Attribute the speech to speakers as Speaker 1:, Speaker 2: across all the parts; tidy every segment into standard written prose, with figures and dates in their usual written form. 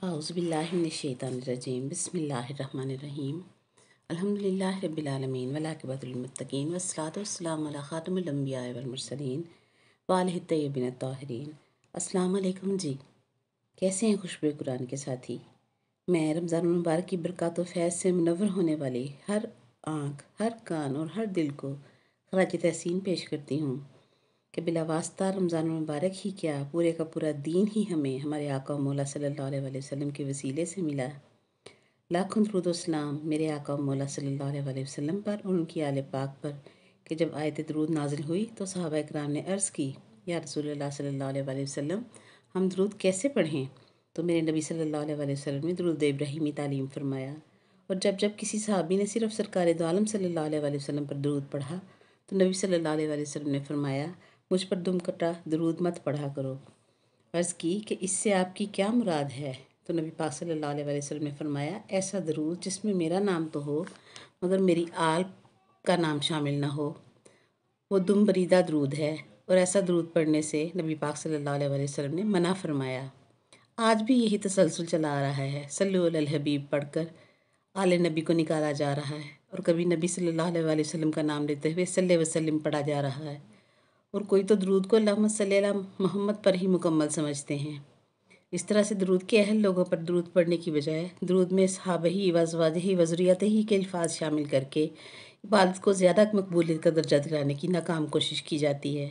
Speaker 1: اعوذ باللہ من الشیطان الرجیم بسم اللہ الرحمن الرحیم الحمدللہ رب العالمین والعاقبۃ للمتقین والصلاۃ والسلام علی خاتم الانبیاء والمرسلین وآلہ الطیبین الطاہرین۔ السلام علیکم جی، کیسے ہیں خوشبو قرآن کے ساتھی؟ میں رمضان المبارک کی برکات و فیض سے منور ہونے والی ہر آنکھ، ہر کان اور ہر دل کو خراج تحسین پیش کرتی ہوں کہ بلا واسطہ رمضان المبارک ہی کیا پورے کا پورا دین ہی ہمیں ہمارے آقا و مولا صلی اللہ علیہ وآلہ وسلم کے وسیلے سے ملا۔ لاکھوں درود و سلام میرے آقا و مولا صلی اللہ علیہ وآلہ وسلم پر اور ان کی آل پاک پر کہ جب آیت درود نازل ہوئی تو صحابہ اکرام نے عرض کی، یا رسول اللہ صلی اللہ علیہ وآلہ وسلم ہم درود کیسے پڑھیں؟ تو میرے نبی صلی اللہ علیہ وآلہ وسلم نے درود ابراہیمی تعلیم فرمایا، اور جب کسی صحابی نے صرف سرکار دو عالم صلی اللہ علیہ وآلہ وسلم پر درود پڑھا تو نبی صلی اللہ علیہ وآلہ وسلم نے فرمایا، مجھ پر دم کٹا درود مت پڑھا کرو۔ عرض کی کہ اس سے آپ کی کیا مراد ہے؟ تو نبی پاک صلی اللہ علیہ وآلہ وسلم نے فرمایا، ایسا درود جس میں میرا نام تو ہو مگر میری آل کا نام شامل نہ ہو، وہ دم بریدہ درود ہے، اور ایسا درود پڑھنے سے نبی پاک صلی اللہ علیہ وآلہ وسلم نے منع فرمایا۔ آج بھی یہی تسلسل چلا آ رہا ہے، صلو علی الحبیب پڑھ کر آل نبی کو نکالا جا رہا ہے، اور کبھی نبی صلی اللہ علیہ وآلہ وسلم کا نام لیتے ہوئے صلی وسلم پڑھا جا رہا ہے، اور کوئی تو درود کو اللہم صلی علی محمد پر ہی مکمل سمجھتے ہیں۔ اس طرح سے درود کے اہل لوگوں پر درود پڑھنے کی بجائے درود میں صحابہ و ازواجہ و ذریتہ کے الفاظ شامل کر کے عبادت کو زیادہ مقبولیت کا درجہ دلانے کی ناکام کوشش کی جاتی ہے۔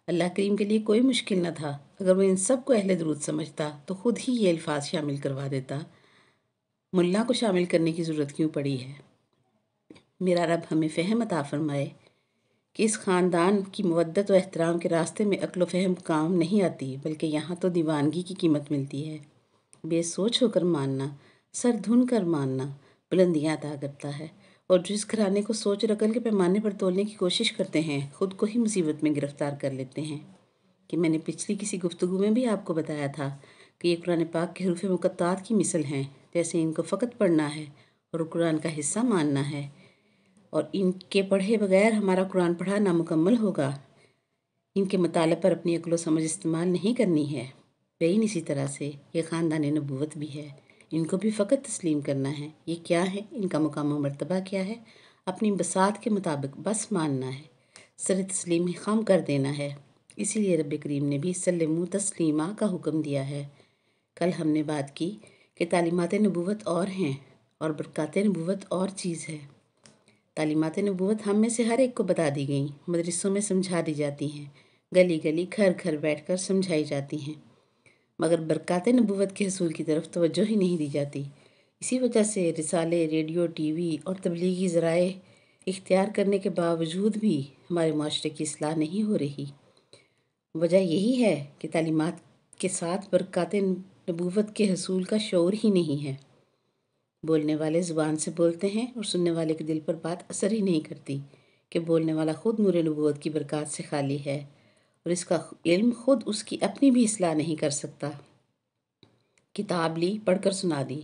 Speaker 1: اللہ کریم کے لیے کوئی مشکل نہ تھا، اگر وہ ان سب کو اہل درود سمجھتا تو خود ہی یہ الفاظ شامل کروا دیتا، ملا کو شامل کرنے کی ضرورت کیوں پڑی ہے؟ میرا رب ہمیں فہم عطا فرمائے کہ اس خاندان کی مودت و احترام کے راستے میں عقل و فہم کام نہیں آتی، بلکہ یہاں تو دیوانگی کی قیمت ملتی ہے۔ بے سوچ ہو کر ماننا، سر دھن کر ماننا بلندیاں عطا کرتا ہے، اور جو اس گھرانے کو سوچ اور عقل کے پیمانے پر تولنے کی کوشش کرتے ہیں خود کو ہی مصیبت میں گرفتار کر لیتے ہیں۔ کہ میں نے پچھلی کسی گفتگو میں بھی آپ کو بتایا تھا کہ یہ قرآن پاک کے حروف مقطعات کی مثل ہیں، جیسے ان کو فقط پڑھنا ہے اور قرآن کا حصہ ماننا ہے، اور ان کے پڑھے بغیر ہمارا قرآن پڑھا نامکمل ہوگا۔ ان کے مطالعہ پر اپنی عقل و سمجھ استعمال نہیں کرنی ہے۔ بین اسی طرح سے یہ خاندان نبوت بھی ہے، ان کو بھی فقط تسلیم کرنا ہے۔ یہ کیا ہے؟ ان کا مقام و مرتبہ کیا ہے؟ اپنی بساط کے مطابق بس ماننا ہے، سر تسلیم خم کر دینا ہے۔ اسی لیے رب کریم نے بھی سلموا تسلیما کا حکم دیا ہے۔ کل ہم نے بات کی کہ تعلیمات نبوت اور ہیں اور برکات نبوت اور چیز ہے۔ تعلیمات نبوت ہم میں سے ہر ایک کو بتا دی گئیں، مدرسوں میں سمجھا دی جاتی ہیں، گلی گلی گھر گھر بیٹھ کر سمجھائی جاتی ہیں، مگر برکات نبوت کے حصول کی طرف توجہ ہی نہیں دی جاتی۔ اسی وجہ سے رسالے، ریڈیو، ٹی وی اور تبلیغی ذرائع اختیار کرنے کے باوجود بھی ہمارے معاشرے کی اصلاح نہیں ہو رہی۔ وجہ یہی ہے کہ تعلیمات کے ساتھ برکات نبوت کے حصول کا شعور ہی نہیں ہے۔ بولنے والے زبان سے بولتے ہیں اور سننے والے کے دل پر بات اثر ہی نہیں کرتی، کہ بولنے والا خود نور نبوت کی برکات سے خالی ہے، اور اس کا علم خود اس کی اپنی بھی اصلاح نہیں کر سکتا۔ کتاب لی، پڑھ کر سنا دی،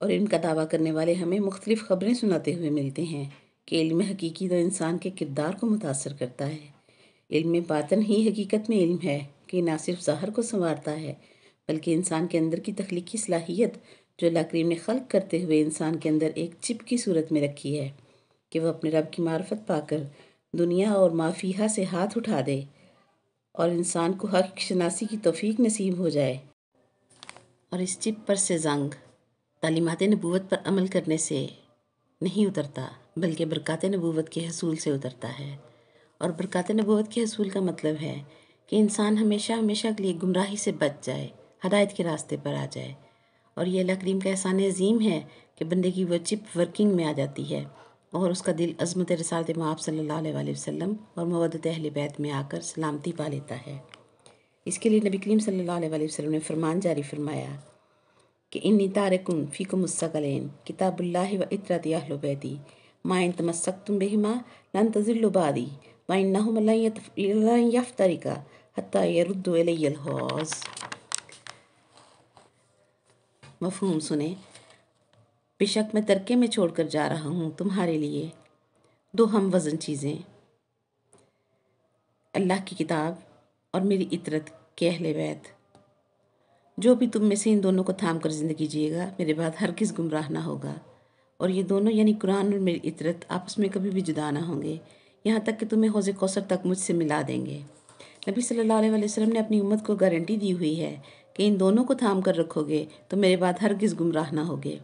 Speaker 1: اور علم کا دعویٰ کرنے والے ہمیں مختلف خبریں سناتے ہوئے ملتے ہیں کہ علم حقیقی تو انسان کے کردار کو متاثر کرتا ہے۔ علم باطن ہی حقیقت میں علم ہے کہ نہ صرف ظاہر کو سنوارتا ہے بلکہ انسان کے اندر کی تخلیقی صلاحیت جو اللہ کریم نے خلق کرتے ہوئے انسان کے اندر ایک چپ کی صورت میں رکھی ہے کہ وہ اپنے رب کی معرفت پا کر دنیا اور ما فیہا سے ہاتھ اٹھا دے اور انسان کو حق شناسی کی توفیق نصیب ہو جائے۔ اور اس چپ پر سے زنگ تعلیمات نبوت پر عمل کرنے سے نہیں اترتا بلکہ برکات نبوت کے حصول سے اترتا ہے، اور برکات نبوت کے حصول کا مطلب ہے کہ انسان ہمیشہ ہمیشہ کے لیے گمراہی سے بچ جائے، ہدایت کے راستے پر آ جائے، اور یہ اللہ کریم کا احسان عظیم ہے کہ بندے کی وہ چپ ورکنگ میں آ جاتی ہے اور اس کا دل عظمت رسالت مآب صلی اللہ علیہ وآلہ وسلم اور مودت اہل بیت میں آ کر سلامتی پا لیتا ہے۔ اس کے لیے نبی کریم صلی اللہ علیہ وآلہ وسلم نے فرمان جاری فرمایا کہ انی تارکن فیکم الثقلین کتاب اللہ و اطرۃ اہل بیتی ما ان تمسکتم بہما لن تضلوا بعدی وانہما لن یفترقا حتی یردوا الی الحوض۔ مفہوم سنیں، بے شک میں ترکے میں چھوڑ کر جا رہا ہوں تمہارے لیے دو ہم وزن چیزیں، اللہ کی کتاب اور میری اطرت کے اہل بیت۔ جو بھی تم میں سے ان دونوں کو تھام کر زندگی جیے گا میرے بعد ہرگز گمراہ نہ ہوگا، اور یہ دونوں یعنی قرآن اور میری اطرت آپس میں کبھی بھی جدا نہ ہوں گے، یہاں تک کہ تمہیں حوض کوثر تک مجھ سے ملا دیں گے۔ نبی صلی اللہ علیہ وسلم نے اپنی امت کو گارنٹی دی ہوئی ہے کہ ان دونوں کو تھام کر رکھو گے تو میرے بعد ہرگز گمراہ نہ ہوگے،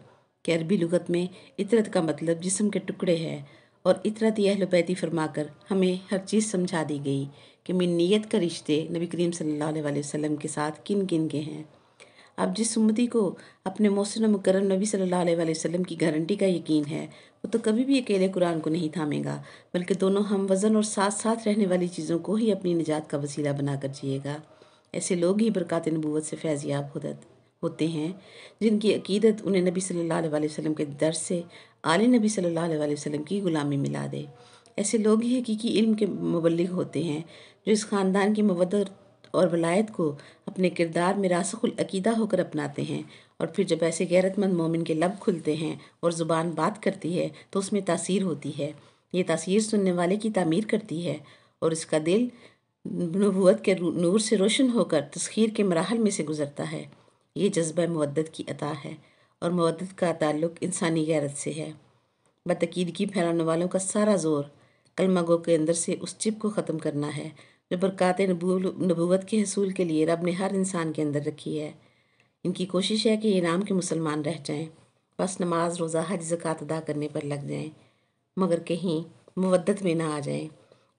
Speaker 1: کہ عربی لغت میں اطرت کا مطلب جسم کے ٹکڑے ہے، اور اطرت اہل بیتی فرما کر ہمیں ہر چیز سمجھا دی گئی کہ من نیت کا رشتے نبی کریم صلی اللہ علیہ وسلم کے ساتھ کن کن کے ہیں۔ اب جس امتی کو اپنے محسن و مکرم نبی صلی اللہ علیہ وسلم کی گارنٹی کا یقین ہے، وہ تو کبھی بھی اکیلے قرآن کو نہیں تھامے گا، بلکہ دونوں ہم وزن اور ساتھ ساتھ رہنے والی چیزوں کو ہی اپنی نجات کا وسیلہ بنا کر جیے گا۔ ایسے لوگ ہی برکات نبوت سے فیض یاب ہوتے ہیں، جن کی عقیدت انہیں نبی صلی اللہ علیہ وسلم کے درس سے آل نبی صلی اللہ علیہ وسلم کی غلامی ملا دے۔ ایسے لوگ ہی حقیقی علم کے مبلغ ہوتے ہیں، جو اس خاندان کی مودت اور ولایت کو اپنے کردار میں راسخ العقیدہ ہو کر اپناتے ہیں، اور پھر جب ایسے غیرت مند مومن کے لب کھلتے ہیں اور زبان بات کرتی ہے تو اس میں تاثیر ہوتی ہے۔ یہ تاثیر سننے والے کی تعمیر کرتی ہے، اور اس کا دل نبوت کے نور سے روشن ہو کر تسخیر کے مراحل میں سے گزرتا ہے۔ یہ جذبہ مودت کی عطا ہے، اور مودت کا تعلق انسانی غیرت سے ہے۔ بدعقیدگی پھیلانے والوں کا سارا زور کلمہ گو کے اندر سے اس چپ کو ختم کرنا ہے جو برکات نبوت کے حصول کے لیے رب نے ہر انسان کے اندر رکھی ہے۔ ان کی کوشش ہے کہ یہ نام کے مسلمان رہ جائیں، بس نماز روزہ حج زکوٰۃ ادا کرنے پر لگ جائیں، مگر کہیں مودت میں نہ آ جائیں۔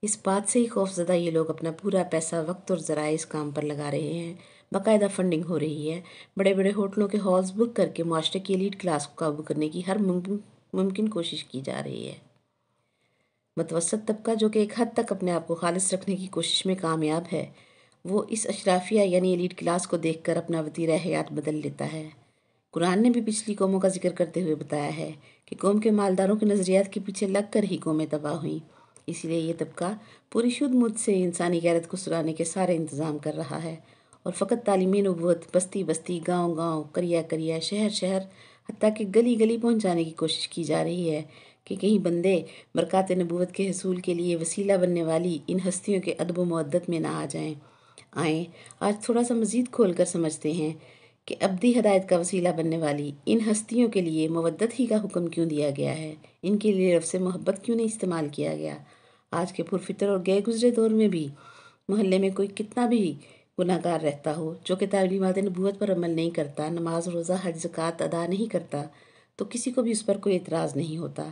Speaker 1: اس بات سے ہی خوف زدہ یہ لوگ اپنا پورا پیسہ، وقت اور ذرائع اس کام پر لگا رہے ہیں۔ باقاعدہ فنڈنگ ہو رہی ہے، بڑے بڑے ہوٹلوں کے ہالز بک کر کے معاشرے کی ایلیٹ کلاس کو قابو کرنے کی ہر ممکن کوشش کی جا رہی ہے۔ متوسط طبقہ جو کہ ایک حد تک اپنے آپ کو خالص رکھنے کی کوشش میں کامیاب ہے، وہ اس اشرافیہ یعنی ایلیٹ کلاس کو دیکھ کر اپنا وتیرہ حیات بدل لیتا ہے۔ قرآن نے بھی پچھلی قوموں کا ذکر کرتے ہوئے بتایا ہے کہ قوم کے مالداروں کے نظریات کے پیچھے لگ کر ہی قومیں تباہ ہوئیں۔ اسی لیے یہ طبقہ پوری شدھ مجھ سے انسانی غیرت کو سرانے کے سارے انتظام کر رہا ہے، اور فقط تعلیم نبوت بستی بستی، گاؤں گاؤں، قریہ قریہ، شہر شہر، حتیٰ کہ گلی گلی پہنچانے کی کوشش کی جا رہی ہے کہ کہیں بندے برکات نبوت کے حصول کے لیے وسیلہ بننے والی ان ہستیوں کے ادب و مودت میں نہ آ جائیں۔ آج تھوڑا سا مزید کھول کر سمجھتے ہیں کہ ابدی ہدایت کا وسیلہ بننے والی ان ہستیوں کے لیے مودت ہی کا حکم کیوں دیا گیا ہے، ان کے لیے لفظ محبت کیوں نہیں استعمال کیا گیا۔ آج کے پرفطر اور گئے گزرے دور میں بھی محلے میں کوئی کتنا بھی گناہ گار رہتا ہو، جو کہ تعلیمات نبوت پر عمل نہیں کرتا، نماز روزہ حج زکوٰۃ ادا نہیں کرتا، تو کسی کو بھی اس پر کوئی اعتراض نہیں ہوتا۔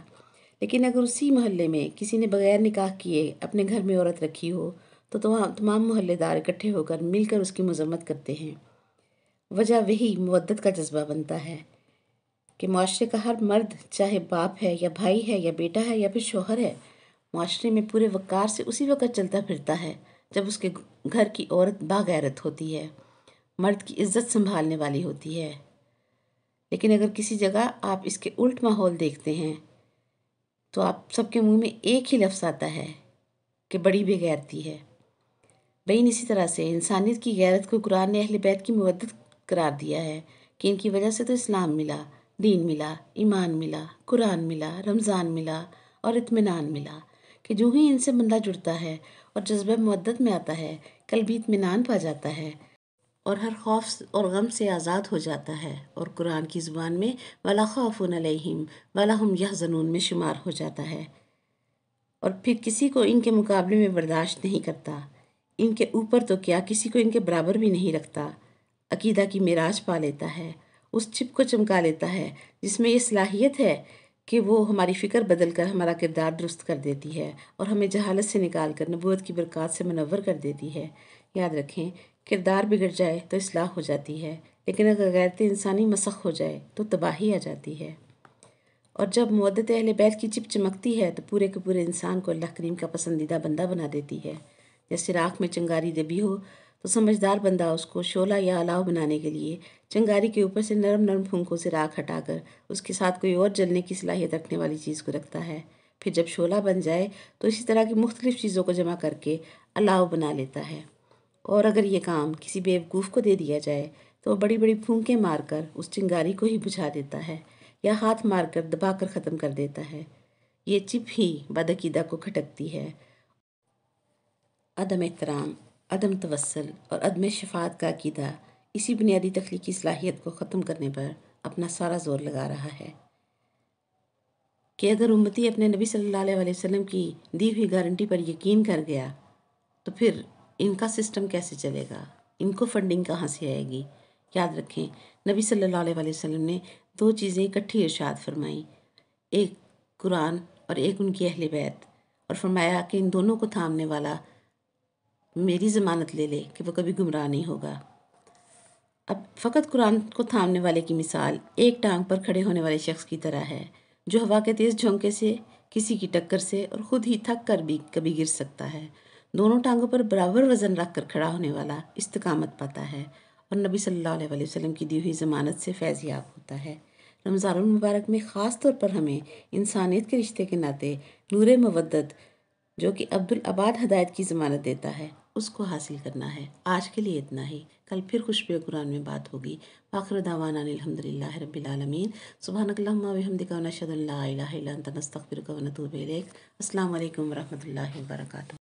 Speaker 1: لیکن اگر اسی محلے میں کسی نے بغیر نکاح کیے اپنے گھر میں عورت رکھی ہو تو تمام محلے دار اکٹھے ہو کر مل کر اس کی مذمت کرتے ہیں۔ وجہ وہی مودت کا جذبہ بنتا ہے کہ معاشرے کا ہر مرد، چاہے باپ ہے یا بھائی ہے یا بیٹا ہے یا پھر شوہر ہے، معاشرے میں پورے وقار سے اسی وقت چلتا پھرتا ہے جب اس کے گھر کی عورت باغیرت ہوتی ہے، مرد کی عزت سنبھالنے والی ہوتی ہے۔ لیکن اگر کسی جگہ آپ اس کے الٹ ماحول دیکھتے ہیں تو آپ سب کے منہ میں ایک ہی لفظ آتا ہے کہ بڑی بے غیرتی ہے۔ بہن اسی طرح سے انسانیت کی غیرت کو قرآن نے اہل بیت کی مودت قرار دیا ہے کہ ان کی وجہ سے تو اسلام ملا، دین ملا، ایمان ملا، قرآن ملا، رمضان ملا اور اطمینان ملا، کہ جو ہی ان سے بندہ جڑتا ہے اور جذبہ مودت میں آتا ہے، قلبی اطمینان پا جاتا ہے اور ہر خوف اور غم سے آزاد ہو جاتا ہے، اور قرآن کی زبان میں وَلَا خَوْفٌ عَلَيْهِمْ وَلَا هُمْ يَحْزَنُونَ میں شمار ہو جاتا ہے، اور پھر کسی کو ان کے مقابلے میں برداشت نہیں کرتا، ان کے اوپر تو کیا کسی کو ان کے برابر بھی نہیں رکھتا، عقیدہ کی معراج پا لیتا ہے، اس چپ کو چمکا لیتا ہے جس میں یہ صلاحیت ہے کہ وہ ہماری فکر بدل کر ہمارا کردار درست کر دیتی ہے اور ہمیں جہالت سے نکال کر نبوت کی برکات سے منور کر دیتی ہے۔ یاد رکھیں، کردار بگڑ جائے تو اصلاح ہو جاتی ہے، لیکن اگر غیرت انسانی مسخ ہو جائے تو تباہی آ جاتی ہے۔ اور جب مودت اہل بیت کی چپ چمکتی ہے تو پورے کے پورے انسان کو اللہ کریم کا پسندیدہ بندہ بنا دیتی ہے۔ جیسے راکھ میں چنگاری دبی ہو تو سمجھدار بندہ اس کو شعلہ یا الاؤ بنانے کے لیے چنگاری کے اوپر سے نرم نرم پھونکوں سے راکھ ہٹا کر اس کے ساتھ کوئی اور جلنے کی صلاحیت رکھنے والی چیز کو رکھتا ہے، پھر جب شعلہ بن جائے تو اسی طرح کی مختلف چیزوں کو جمع کر کے الاؤ بنا لیتا ہے۔ اور اگر یہ کام کسی بیوقوف کو دے دیا جائے تو وہ بڑی بڑی پھونکیں مار کر اس چنگاری کو ہی بجھا دیتا ہے یا ہاتھ مار کر دبا کر ختم کر دیتا ہے۔ یہ چپ ہی بدعقیدہ کو کھٹکتی ہے۔ عدم احترام، عدم توسل اور عدم شفاعت کا عقیدہ اسی بنیادی تخلیقی صلاحیت کو ختم کرنے پر اپنا سارا زور لگا رہا ہے کہ اگر امتی اپنے نبی صلی اللہ علیہ وسلم کی دی ہوئی گارنٹی پر یقین کر گیا تو پھر ان کا سسٹم کیسے چلے گا، ان کو فنڈنگ کہاں سے آئے گی؟ یاد رکھیں نبی صلی اللہ علیہ وسلم نے 2 چیزیں اکٹھی ارشاد فرمائیں، ایک قرآن اور ایک ان کی اہل بیت، اور فرمایا کہ ان دونوں کو تھامنے والا میری ضمانت لے لے کہ وہ کبھی گمراہ نہیں ہوگا۔ اب فقط قرآن کو تھامنے والے کی مثال ایک ٹانگ پر کھڑے ہونے والے شخص کی طرح ہے جو ہوا کے تیز جھونکے سے، کسی کی ٹکر سے اور خود ہی تھک کر بھی کبھی گر سکتا ہے۔ دونوں ٹانگوں پر برابر وزن رکھ کر کھڑا ہونے والا استقامت پاتا ہے اور نبی صلی اللہ علیہ وسلم کی دی ہوئی ضمانت سے فیض یاب ہوتا ہے۔ رمضان المبارک میں خاص طور پر ہمیں انسانیت کے رشتے کے ناطے نور مودت جو کہ عبدالآباد ہدایت کی ضمانت دیتا ہے اس کو حاصل کرنا ہے۔ آج کے لیے اتنا ہی، کل پھر خوشبو قرآن میں بات ہوگی۔ آخر دعوانا الحمدللہ رب العالمین، سبحانک اللہم و بحمدک و نشہد ان لا الہ الا انت نستغفرک و نتوب الیک۔ السلام علیکم ورحمۃ اللہ وبرکاتہ۔